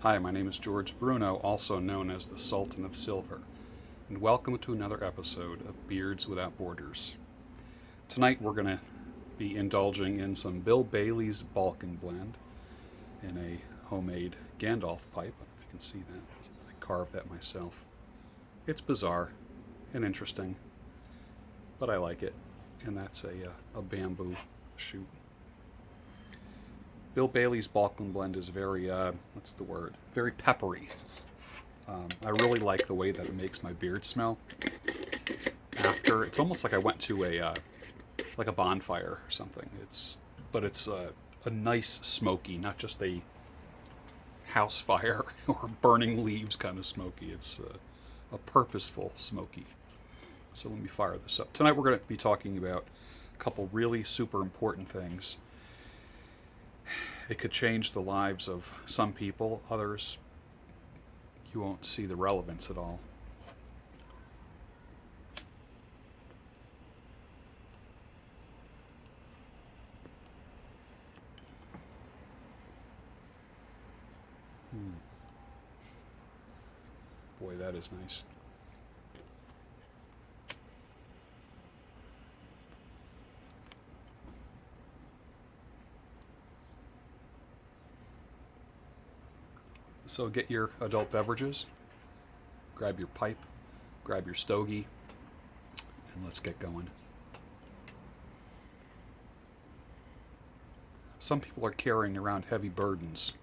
Hi, my name is George Bruno, also known as the Sultan of Silver, and welcome to another episode of Beards Without Borders. Tonight we're going to be indulging in some Bill Bailey's Balkan blend in a homemade Gandalf pipe. I don't know if you can see that. I carved that myself. It's bizarre and interesting, but I like it, and that's a bamboo shoot. Bill Bailey's Balkan blend is very, very peppery. I really like the way that it makes my beard smell. After, it's almost like I went to a bonfire or something. But it's a nice smoky, not just a house fire or burning leaves kind of smoky. It's a purposeful smoky. So let me fire this up. Tonight we're going to be talking about a couple really super important things. It could change the lives of some people, others you won't see the relevance at all. Boy, that is nice. So get your adult beverages, grab your pipe, grab your stogie, and let's get going. Some people are carrying around heavy burdens,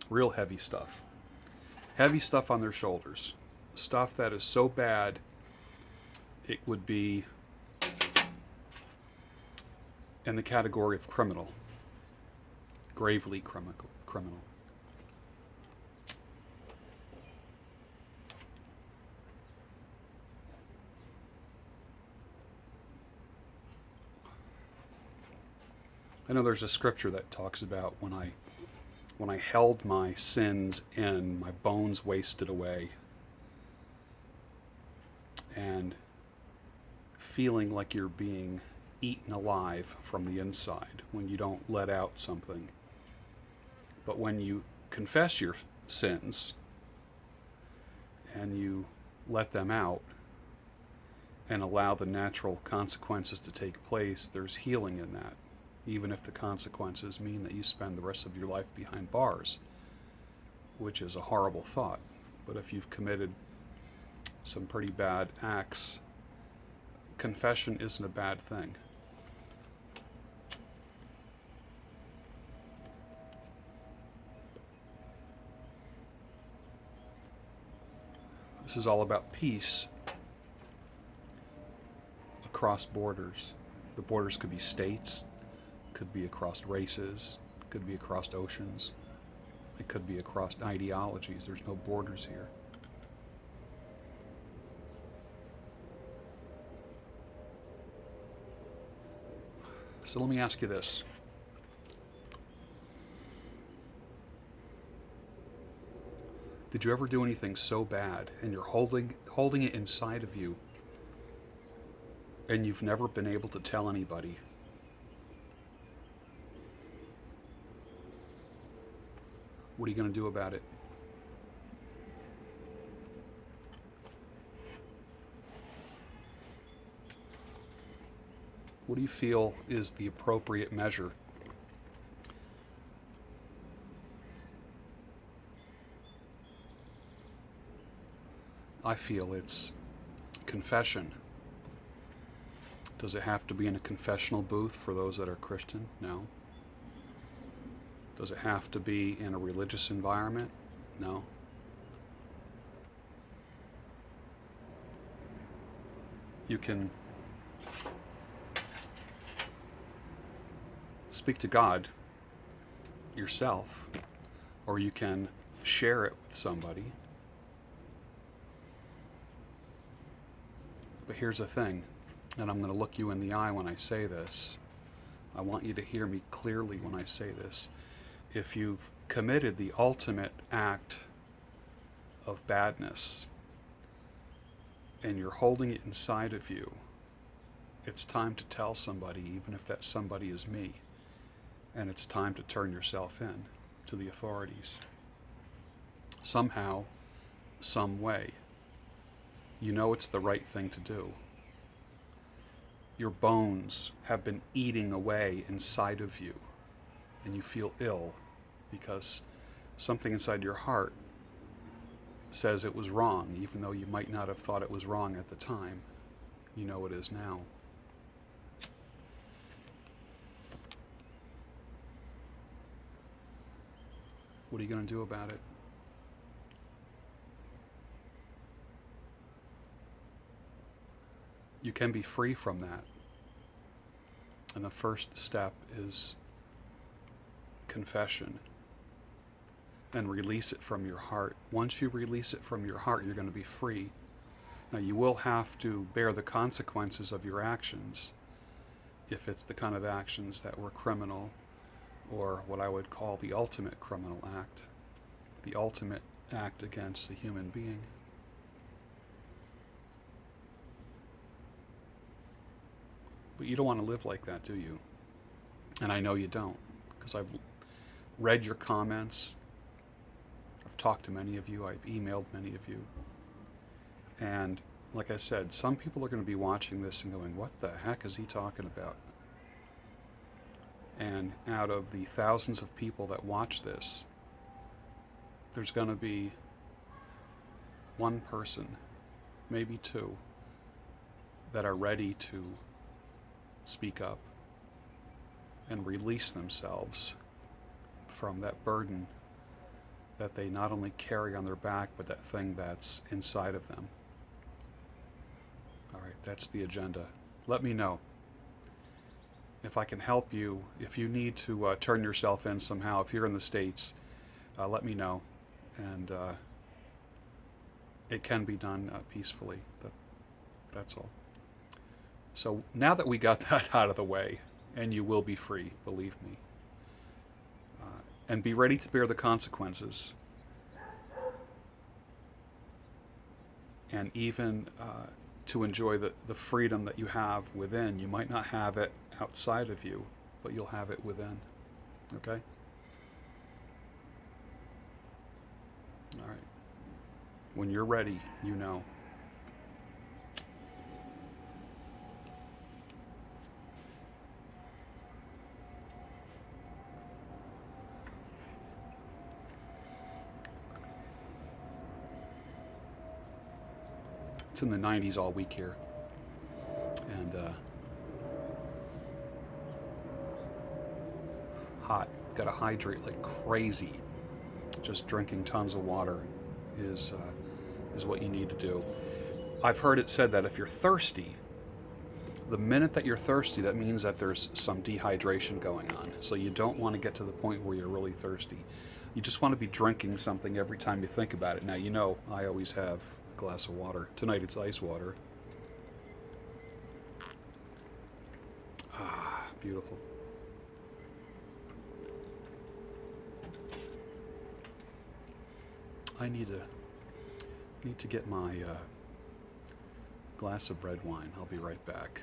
real heavy stuff. Heavy stuff on their shoulders. Stuff that is so bad it would be in the category of criminal, gravely criminal. I know there's a scripture that talks about when I held my sins in, my bones wasted away, and feeling like you're being eaten alive from the inside when you don't let out something. But when you confess your sins and you let them out and allow the natural consequences to take place, there's healing in that, even if the consequences mean that you spend the rest of your life behind bars, which is a horrible thought. But if you've committed some pretty bad acts, confession isn't a bad thing. This is all about peace across borders. The borders could be states, could be across races, could be across oceans, it could be across ideologies. There's no borders here. So let me ask you this. Did you ever do anything so bad and you're holding it inside of you and you've never been able to tell anybody? What are you going to do about it? What do you feel is the appropriate measure? I feel it's confession. Does it have to be in a confessional booth for those that are Christian? No. Does it have to be in a religious environment? No. You can speak to God yourself, or you can share it with somebody. But here's the thing, and I'm going to look you in the eye when I say this. I want you to hear me clearly when I say this. If you've committed the ultimate act of badness and you're holding it inside of you, it's time to tell somebody, even if that somebody is me. And it's time to turn yourself in to the authorities. somehow, some way. You know it's the right thing to do. Your bones have been eating away inside of you, and you feel ill because something inside your heart says it was wrong, even though you might not have thought it was wrong at the time. You know it is now. What are you going to do about it? You can be free from that. And the first step is confession. And release it from your heart. Once you release it from your heart, you're going to be free. Now, you will have to bear the consequences of your actions if it's the kind of actions that were criminal, or what I would call the ultimate criminal act, the ultimate act against a human being. But you don't want to live like that, do you? And I know you don't, because I've read your comments. I've talked to many of you. I've emailed many of you. And like I said, some people are going to be watching this and going, what the heck is he talking about? And out of the thousands of people that watch this, there's going to be one person, maybe two, that are ready to speak up and release themselves from that burden that they not only carry on their back, but that thing that's inside of them. All right, that's the agenda. Let me know if I can help you. If you need to turn yourself in somehow, if you're in the States, let me know. And it can be done peacefully. That's all. So now that we got that out of the way, and you will be free, believe me, and be ready to bear the consequences, and even to enjoy the freedom that you have within. You might not have it outside of you, but you'll have it within. Okay? All right. When you're ready, you know. It's in the 90s all week here. And hot. Got to hydrate like crazy. Just drinking tons of water is what you need to do. I've heard it said that if you're thirsty, the minute that you're thirsty, that means that there's some dehydration going on. So you don't want to get to the point where you're really thirsty. You just want to be drinking something every time you think about it. Now, you know, I always have a glass of water. Tonight it's ice water. Ah, beautiful. I need to get my glass of red wine. I'll be right back.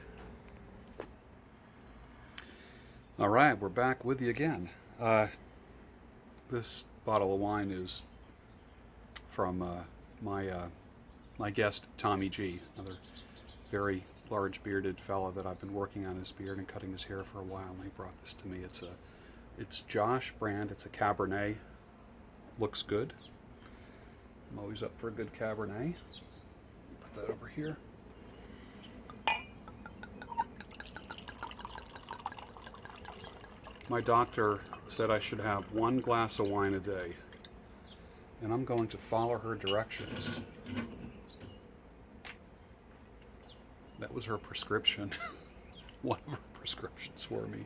All right, we're back with you again. This bottle of wine is from my guest Tommy G, another very large bearded fella that I've been working on his beard and cutting his hair for a while, and he brought this to me. It's Josh brand. It's a Cabernet. Looks good. I'm always up for a good Cabernet. Put that over here. My doctor said I should have one glass of wine a day, and I'm going to follow her directions. That was her prescription. One of her prescriptions for me.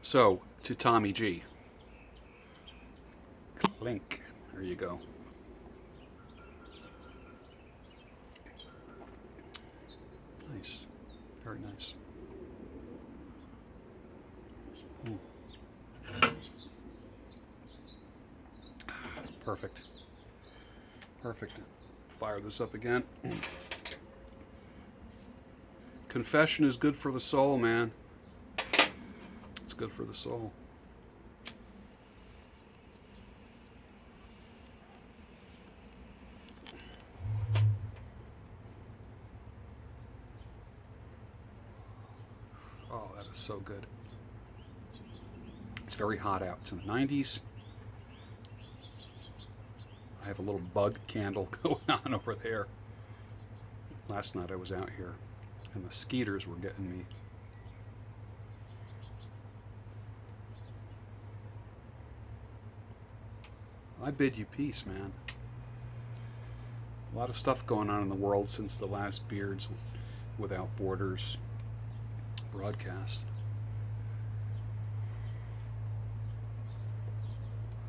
So, to Tommy G. Link. There you go. Nice. Very nice. Perfect. Perfect. Fire this up again. Confession is good for the soul, man. It's good for the soul. so good. It's very hot out. It's in the 90s. I have a little bug candle going on over there. Last night I was out here and the skeeters were getting me. I bid you peace, man. A lot of stuff going on in the world since the last Beards Without Borders broadcast.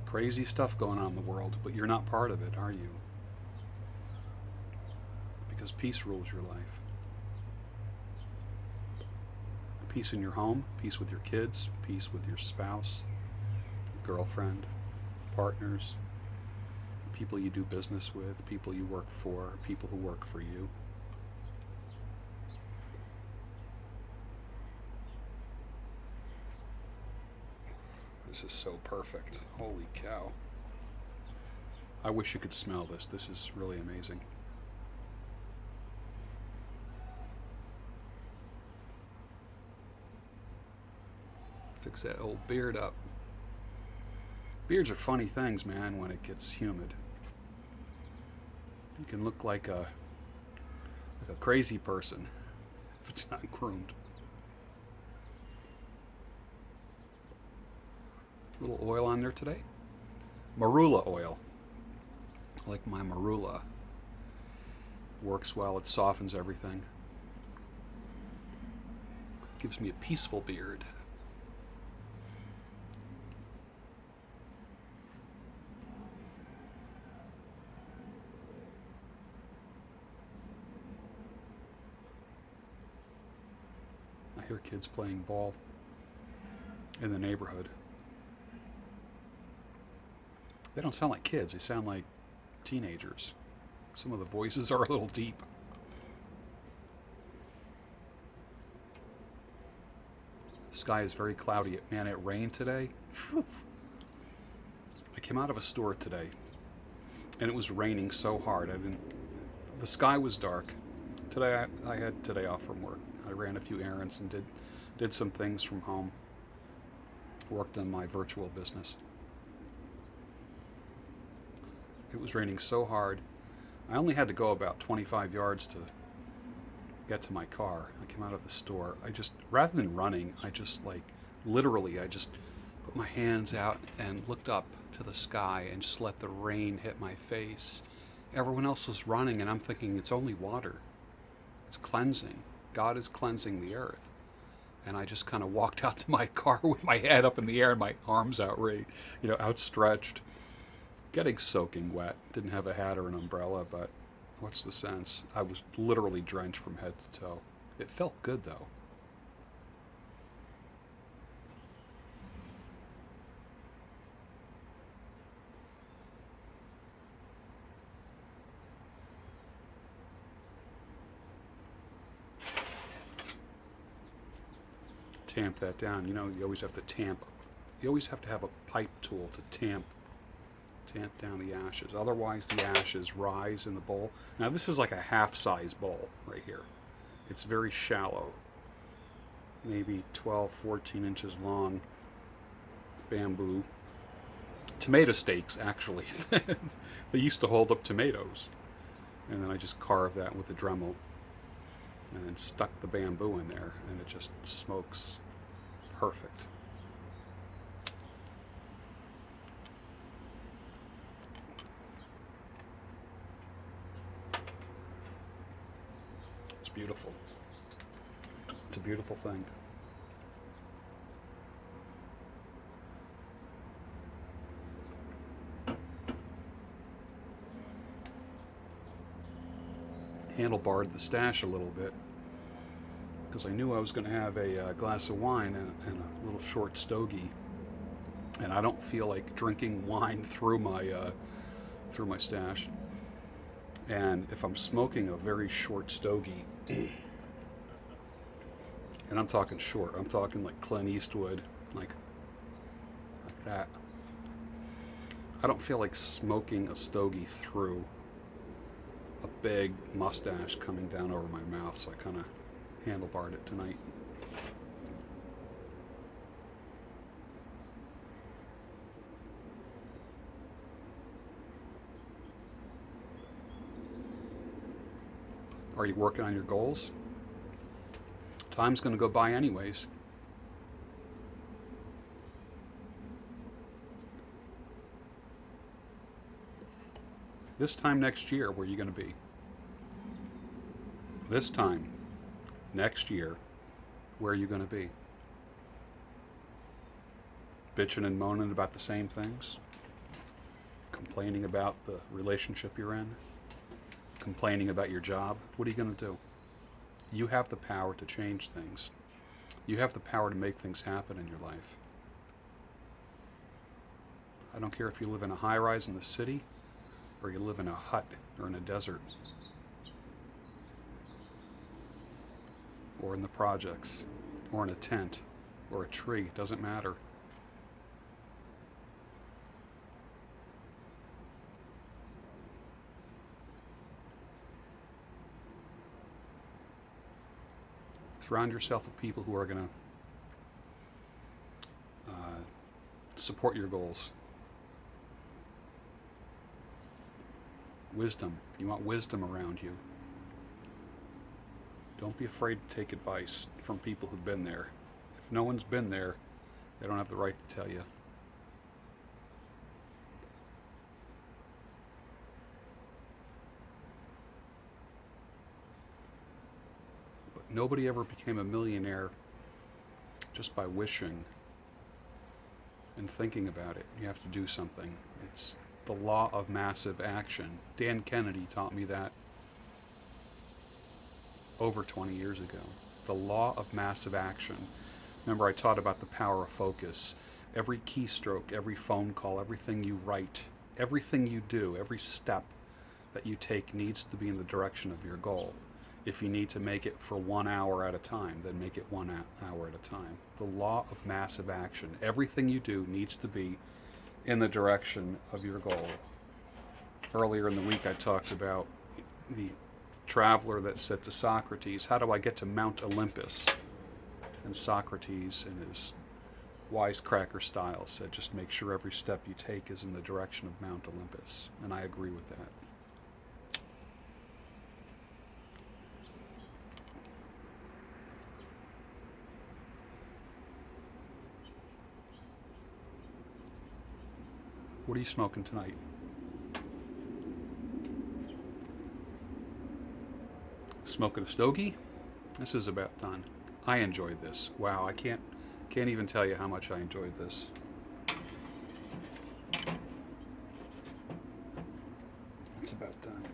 Crazy stuff going on in the world, but you're not part of it, are you? Because peace rules your life. Peace in your home, peace with your kids, peace with your spouse, girlfriend, partners, people you do business with, people you work for, people who work for you. This is so perfect. Holy cow. I wish you could smell this. This is really amazing. Fix that old beard up. Beards are funny things, man, when it gets humid. You can look like a crazy person if it's not groomed. A little oil on there today. Marula oil. I like my marula. Works well, it softens everything. Gives me a peaceful beard. I hear kids playing ball in the neighborhood. They don't sound like kids, they sound like teenagers. Some of the voices are a little deep. The sky is very cloudy. Man, it rained today. I came out of a store today and it was raining so hard. The sky was dark. Today I had today off from work. I ran a few errands and did some things from home. Worked on my virtual business. It was raining so hard. I only had to go about 25 yards to get to my car. I came out of the store. Rather than running, I just put my hands out and looked up to the sky and just let the rain hit my face. Everyone else was running and I'm thinking it's only water. It's cleansing. God is cleansing the earth. And I just kind of walked out to my car with my head up in the air and my arms outstretched. Getting soaking wet. Didn't have a hat or an umbrella, but what's the sense? I was literally drenched from head to toe. It felt good, though. Tamp that down. You always have to tamp. You always have to have a pipe tool to tamp down the ashes. Otherwise the ashes rise in the bowl. Now this is like a half-size bowl right here. It's very shallow. Maybe 12, 14 inches long. Bamboo. Tomato stakes, actually. They used to hold up tomatoes. And then I just carved that with a Dremel. And then stuck the bamboo in there. And it just smokes perfect. Beautiful. It's a beautiful thing. Handlebarred the stash a little bit because I knew I was going to have a glass of wine and a little short stogie, and I don't feel like drinking wine through my stash. And if I'm smoking a very short stogie, and I'm talking short, I'm talking like Clint Eastwood, like that. I don't feel like smoking a stogie through a big mustache coming down over my mouth, so I kind of handlebarred it tonight. Are you working on your goals? Time's going to go by anyways. This time next year, where are you going to be? This time next year, where are you going to be? Bitching and moaning about the same things? Complaining about the relationship you're in? Complaining about your job? What are you going to do? You have the power to change things. You have the power to make things happen in your life. I don't care if you live in a high-rise in the city or you live in a hut or in a desert or in the projects or in a tent or a tree. It doesn't matter. Surround yourself with people who are going to support your goals. Wisdom. You want wisdom around you. Don't be afraid to take advice from people who've been there. If no one's been there, they don't have the right to tell you. But nobody ever became a millionaire just by wishing and thinking about it. You have to do something. It's the law of massive action. Dan Kennedy taught me that over 20 years ago. The law of massive action. Remember, I taught about the power of focus. Every keystroke, every phone call, everything you write, everything you do, every step that you take needs to be in the direction of your goal. If you need to make it for 1 hour at a time, then make it 1 hour at a time. The law of massive action. Everything you do needs to be in the direction of your goal. Earlier in the week, I talked about the traveler that said to Socrates, "How do I get to Mount Olympus?" And Socrates, in his wisecracker style, said, "Just make sure every step you take is in the direction of Mount Olympus." And I agree with that. What are you smoking tonight? Smoking a stogie? This is about done. I enjoyed this. Wow, I can't even tell you how much I enjoyed this. It's about done.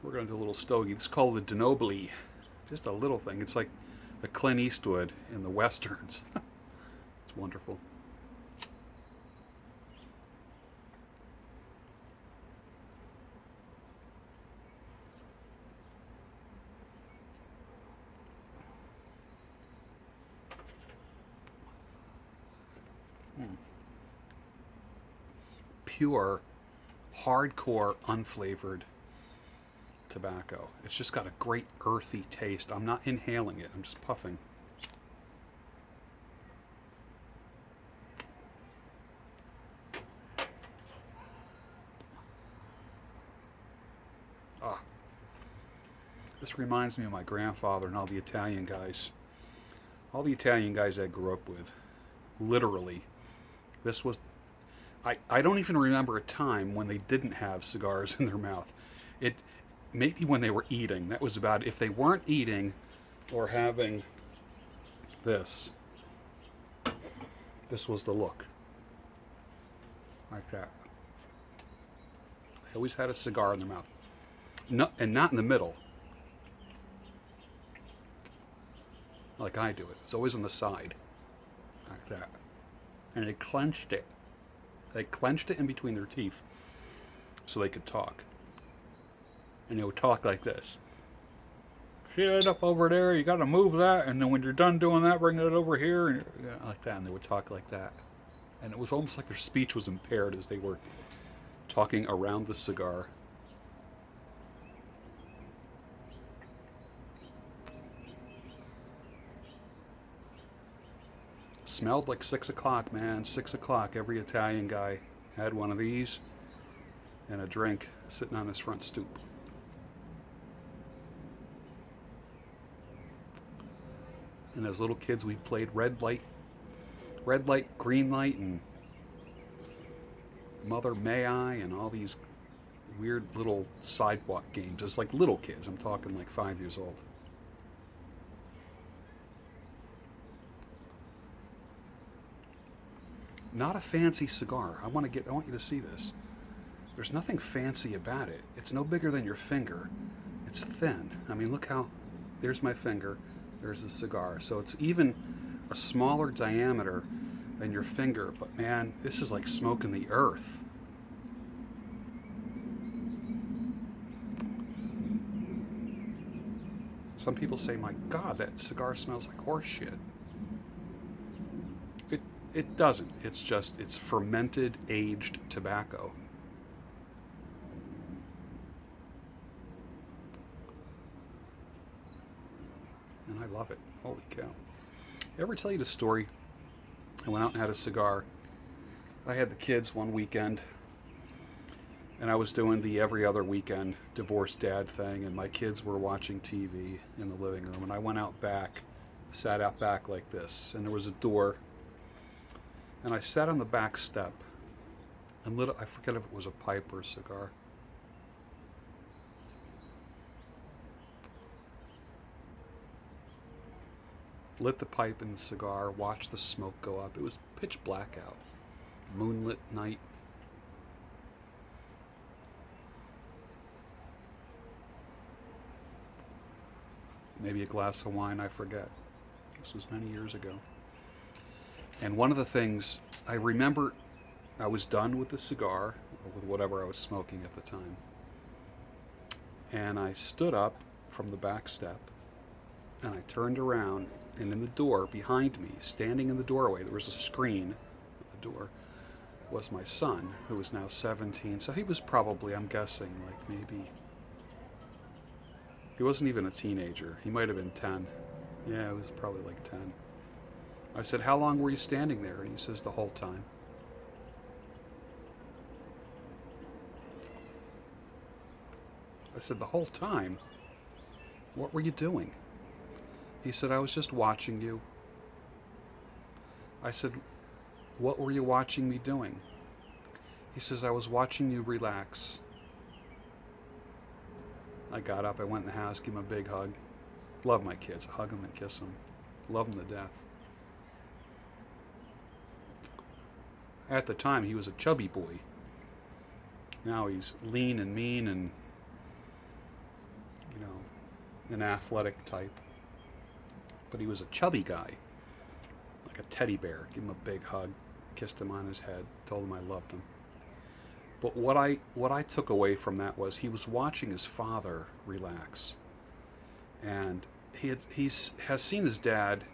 We're going to do a little stogie. It's called the Denobly. Just a little thing. It's like the Clint Eastwood in the Westerns. It's wonderful. Pure, hardcore, unflavored tobacco. It's just got a great earthy taste. I'm not inhaling it, I'm just puffing. Ah. This reminds me of my grandfather and all the Italian guys. All the Italian guys I grew up with. Literally. This was... I don't even remember a time when they didn't have cigars in their mouth. It maybe when they were eating. That was about it. If they weren't eating or having this was the look. Like that. They always had a cigar in their mouth. No, and not in the middle. Like I do it. It's always on the side. Like that. And they clenched it. They clenched it in between their teeth so they could talk. And they would talk like this. See that up over there? You got to move that. And then when you're done doing that, bring it over here. And like that. And they would talk like that. And it was almost like their speech was impaired as they were talking around the cigar. Smelled like 6 o'clock, man. 6 o'clock. Every Italian guy had one of these and a drink sitting on his front stoop. And as little kids, we played red light, green light, and Mother May I, and all these weird little sidewalk games. It's like little kids. I'm talking like 5 years old. Not a fancy cigar. I want you to see this. There's nothing fancy about it. It's no bigger than your finger. It's thin. I mean, look how, there's my finger, there's the cigar. So it's even a smaller diameter than your finger, but man, this is like smoking the earth. Some people say, my God, that cigar smells like horse shit. It doesn't. It's fermented, aged tobacco. And I love it. Holy cow. Ever tell you the story? I went out and had a cigar. I had the kids one weekend, and I was doing the every other weekend divorced dad thing, and my kids were watching TV in the living room, and I went out back, sat out back like this, and there was a door, and I sat on the back step and lit, I forget if it was a pipe or a cigar. Lit the pipe and the cigar, watched the smoke go up. It was pitch black out. Moonlit night. Maybe a glass of wine, I forget. This was many years ago. And one of the things, I remember I was done with the cigar, or with whatever I was smoking at the time. And I stood up from the back step, and I turned around, and in the door behind me, standing in the doorway, there was a screen at the door, was my son, who was now 17. So he was probably, I'm guessing, like maybe, he wasn't even a teenager. He might have been 10. Yeah, he was probably like 10. I said, how long were you standing there? And he says, the whole time. I said, the whole time? What were you doing? He said, I was just watching you. I said, what were you watching me doing? He says, I was watching you relax. I got up, I went in the house, gave him a big hug. Love my kids, I hug them and kiss them. Love them to death. At the time, he was a chubby boy. Now he's lean and mean and, you know, an athletic type. But he was a chubby guy, like a teddy bear. Give him a big hug, kissed him on his head, told him I loved him. But what I took away from that was he was watching his father relax. And he has seen his dad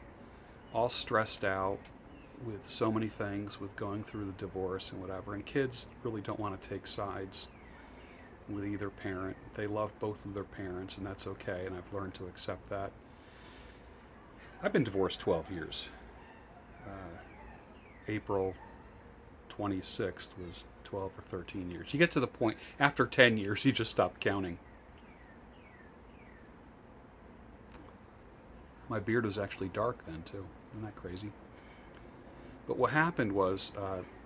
all stressed out with so many things, with going through the divorce and whatever. And kids really don't want to take sides with either parent. They love both of their parents, and that's okay, and I've learned to accept that. I've been divorced 12 years. April 26th was 12 or 13 years. You get to the point, after 10 years, you just stop counting. My beard was actually dark then, too. Isn't that crazy? But what happened was,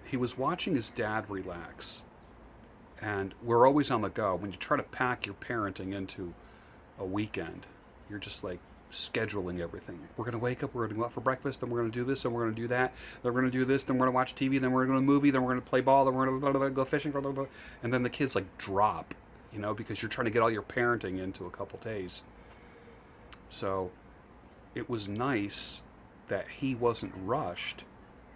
he was watching his dad relax. And we're always on the go. When you try to pack your parenting into a weekend, you're just like scheduling everything. We're going to wake up, we're going to go out for breakfast, then we're going to do this, then we're going to do that, then we're going to do this, then we're going to watch TV, then we're going to movie, then we're going to play ball, then we're going to go fishing, blah, blah, blah. And then the kids like drop, you know, because you're trying to get all your parenting into a couple days. So it was nice that he wasn't rushed.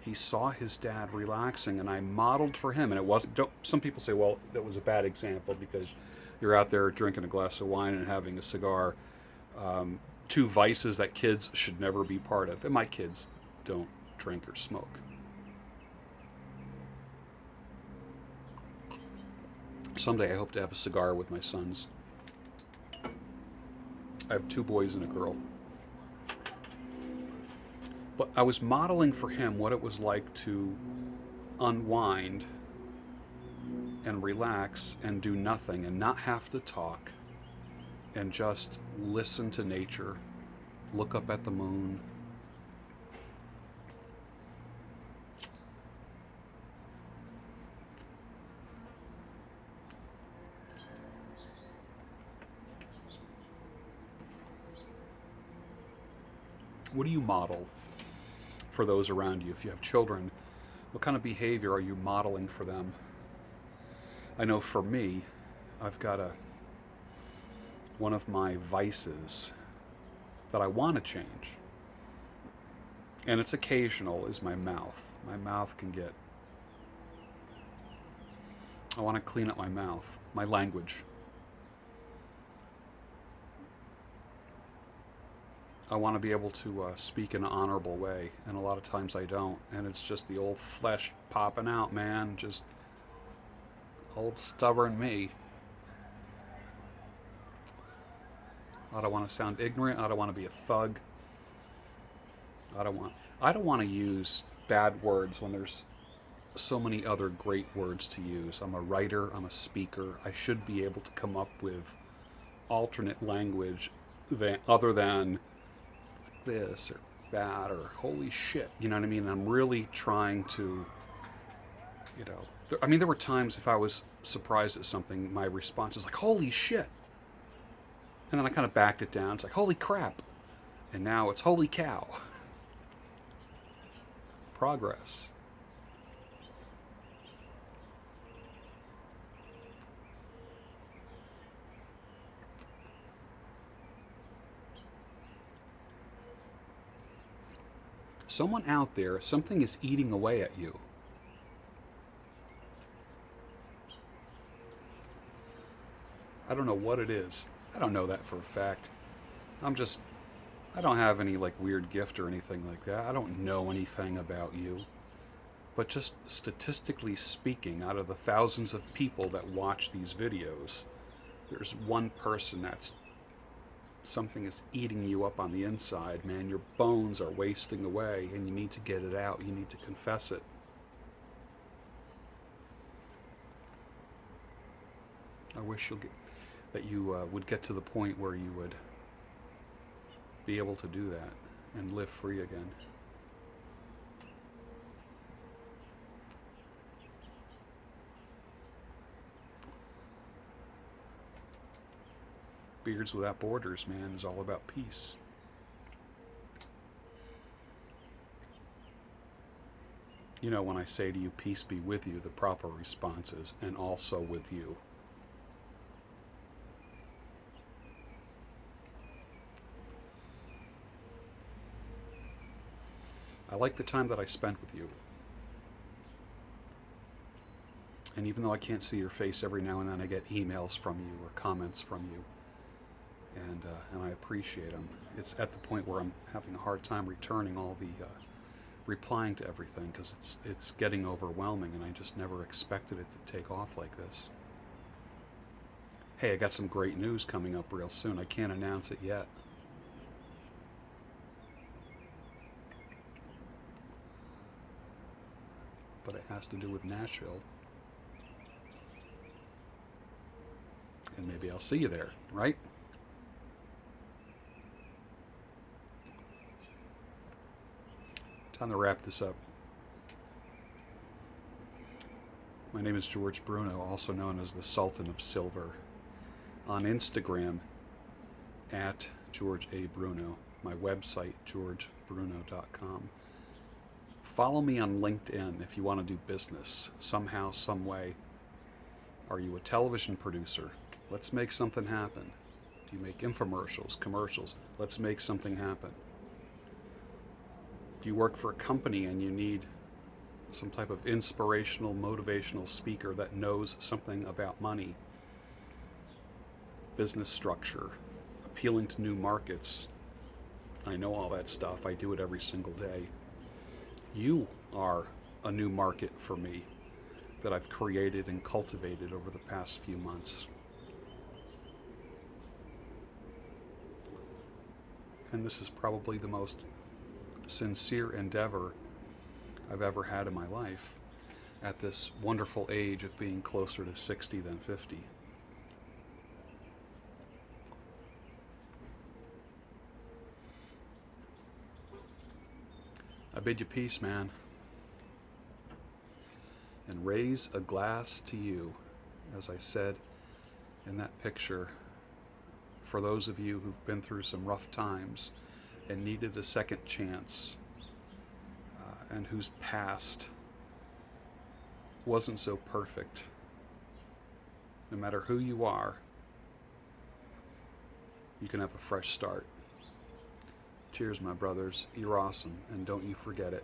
He saw his dad relaxing, and I modeled for him. And it wasn't, some people say, well, that was a bad example because you're out there drinking a glass of wine and having a cigar. Two vices that kids should never be part of. And my kids don't drink or smoke. Someday I hope to have a cigar with my sons. I have 2 boys and a girl. But I was modeling for him what it was like to unwind and relax and do nothing and not have to talk and just listen to nature, look up at the moon, What do you model for those around you? If you have children, what kind of behavior are you modeling for them? I know for me, I've got one of my vices that I want to change, and it's occasional, is my mouth. My mouth can get... I want to clean up my mouth, my language. I want to be able to speak in an honorable way, and a lot of times I don't, and it's just the old flesh popping out, man. Just old stubborn me. I don't want to sound ignorant. I don't want to be a thug. I don't want to use bad words when there's so many other great words to use. I'm a writer, I'm a speaker. I should be able to come up with alternate language other than this or that or holy shit. You know what I mean? I'm really trying to, there were times if I was surprised at something, my response is like, holy shit. And then I kind of backed it down. It's like, holy crap. And now it's holy cow. Progress. Someone out there, something is eating away at you. I don't know what it is. I don't know that for a fact. I don't have any like weird gift or anything like that. I don't know anything about you. But just statistically speaking, out of the thousands of people that watch these videos, there's one person that's... something is eating you up on the inside, man. Your bones are wasting away and you need to get it out. You need to confess it. I wish that you would get to the point where you would be able to do that and live free again. Beards Without Borders, man, is all about peace. You know, when I say to you, peace be with you, the proper response is, and also with you. I like the time that I spent with you. And even though I can't see your face, every now and then I get emails from you or comments from you. And I appreciate them. It's at the point where I'm having a hard time returning all the, replying to everything, because it's getting overwhelming, and I just never expected it to take off like this. Hey, I got some great news coming up real soon. I can't announce it yet. But it has to do with Nashville. And maybe I'll see you there, right? Time to wrap this up. My name is George Bruno, also known as the Sultan of Silver. On Instagram, at George A. Bruno. My website, georgebruno.com. Follow me on LinkedIn if you want to do business, somehow, some way. Are you a television producer? Let's make something happen. Do you make infomercials, commercials? Let's make something happen. Do you work for a company and you need some type of inspirational, motivational speaker that knows something about money, business structure, appealing to new markets? I know all that stuff. I do it every single day. You are a new market for me that I've created and cultivated over the past few months. And this is probably the most sincere endeavor I've ever had in my life at this wonderful age of being closer to 60 than 50. I bid you peace, man. And raise a glass to you, as I said in that picture. For those of you who've been through some rough times, and needed a second chance, and whose past wasn't so perfect. No matter who you are, you can have a fresh start. Cheers, my brothers. You're awesome, and don't you forget it.